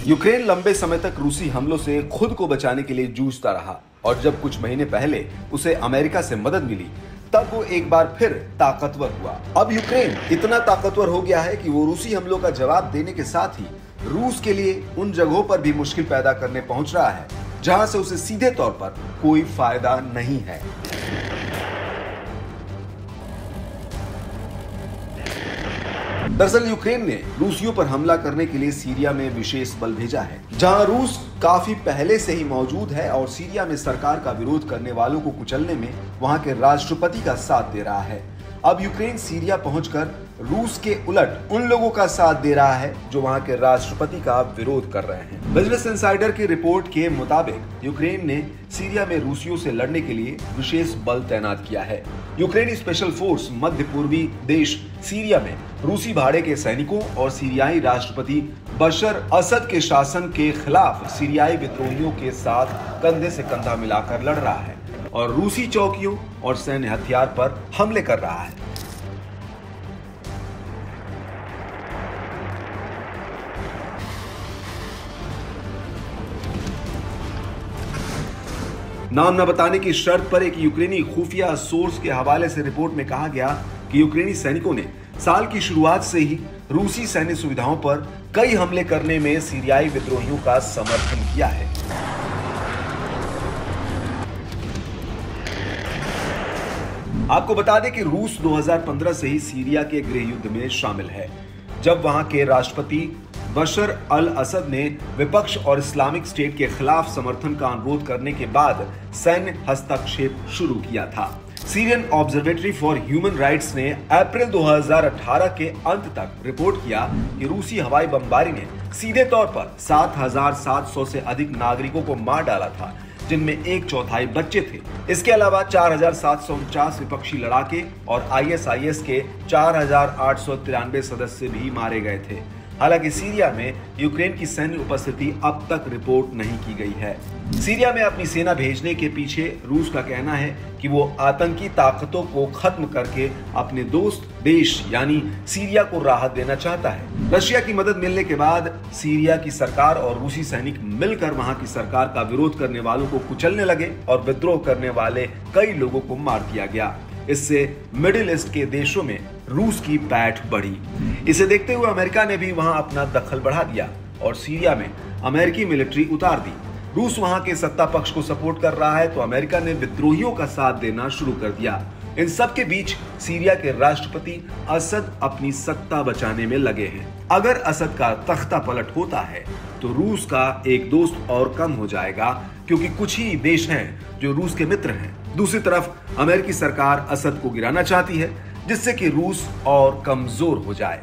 Ukraine लंबे समय तक रूसी हमलों से खुद को बचाने के लिए जूझता रहा और जब कुछ महीने पहले उसे अमेरिका से मदद मिली तब वो एक बार फिर ताकतवर हुआ। अब यूक्रेन इतना ताकतवर हो गया है कि वो रूसी हमलों का जवाब देने के साथ ही रूस के लिए उन जगहों पर भी मुश्किल पैदा करने पहुंच रहा है जहां से उसे सीधे तौर पर कोई फायदा नहीं है। दरअसल यूक्रेन ने रूसियों पर हमला करने के लिए सीरिया में विशेष बल भेजा है, जहां रूस काफी पहले से ही मौजूद है और सीरिया में सरकार का विरोध करने वालों को कुचलने में वहां के राष्ट्रपति का साथ दे रहा है। अब यूक्रेन सीरिया पहुंचकर रूस के उलट उन लोगों का साथ दे रहा है जो वहां के राष्ट्रपति का विरोध कर रहे हैं। बिजनेस इनसाइडर की रिपोर्ट के मुताबिक यूक्रेन ने सीरिया में रूसियों से लड़ने के लिए विशेष बल तैनात किया है। यूक्रेनी स्पेशल फोर्स मध्य पूर्वी देश सीरिया में रूसी भाड़े के सैनिकों और सीरियाई राष्ट्रपति बशर असद के शासन के खिलाफ सीरियाई विद्रोहियों के साथ कंधे से कंधा मिलाकर लड़ रहा है और रूसी चौकियों और सैन्य हथियार पर हमले कर रहा है। नाम न बताने की शर्त पर एक यूक्रेनी खुफिया सोर्स के हवाले से रिपोर्ट में कहा गया कि यूक्रेनी सैनिकों ने साल की शुरुआत से ही रूसी सैन्य सुविधाओं पर कई हमले करने में सीरियाई विद्रोहियों का समर्थन किया है। आपको बता दें कि रूस 2015 से ही सीरिया के गृह युद्ध में शामिल है, जब वहां के राष्ट्रपति बशर अल असद ने विपक्ष और इस्लामिक स्टेट के खिलाफ समर्थन का अनुरोध करने के बाद सैन्य हस्तक्षेप शुरू किया था। Syrian observatory for human rights ने अप्रैल 2018 के अंत तक रिपोर्ट किया कि रूसी हवाई बमबारी ने सीधे तौर पर 7,700 से अधिक नागरिकों को मार डाला था, जिनमें एक चौथाई बच्चे थे। इसके अलावा 4,749 विपक्षी लड़ाके और ISIS के 4,893 सदस्य भी मारे गए थे। हालांकि सीरिया में यूक्रेन की सैन्य उपस्थिति अब तक रिपोर्ट नहीं की गई है। सीरिया में अपनी सेना भेजने के पीछे रूस का कहना है कि वो आतंकी ताकतों को खत्म करके अपने दोस्त देश यानी सीरिया को राहत देना चाहता है। रशिया की मदद मिलने के बाद सीरिया की सरकार और रूसी सैनिक मिलकर वहां की सरकार का विरोध करने वालों को कुचलने लगे और विद्रोह करने वाले कई लोगों को मार दिया गया। इससे मिडिल ईस्ट के देशों में रूस की पैठ बढ़ी। इसे देखते हुए अमेरिका ने भी वहां अपना दखल बढ़ा दिया और सीरिया में अमेरिकी मिलिट्री उतार दी। रूस वहां के सत्ता पक्ष को सपोर्ट कर रहा है तो अमेरिका ने विद्रोहियों का साथ देना शुरू कर दिया। इन सब के बीच सीरिया के राष्ट्रपति असद अपनी सत्ता बचाने में लगे हैं। अगर असद का तख्ता पलट होता है तो रूस का एक दोस्त और कम हो जाएगा, क्योंकि कुछ ही देश हैं जो रूस के मित्र हैं। दूसरी तरफ अमेरिकी सरकार असद को गिराना चाहती है, जिससे कि रूस और कमजोर हो जाए।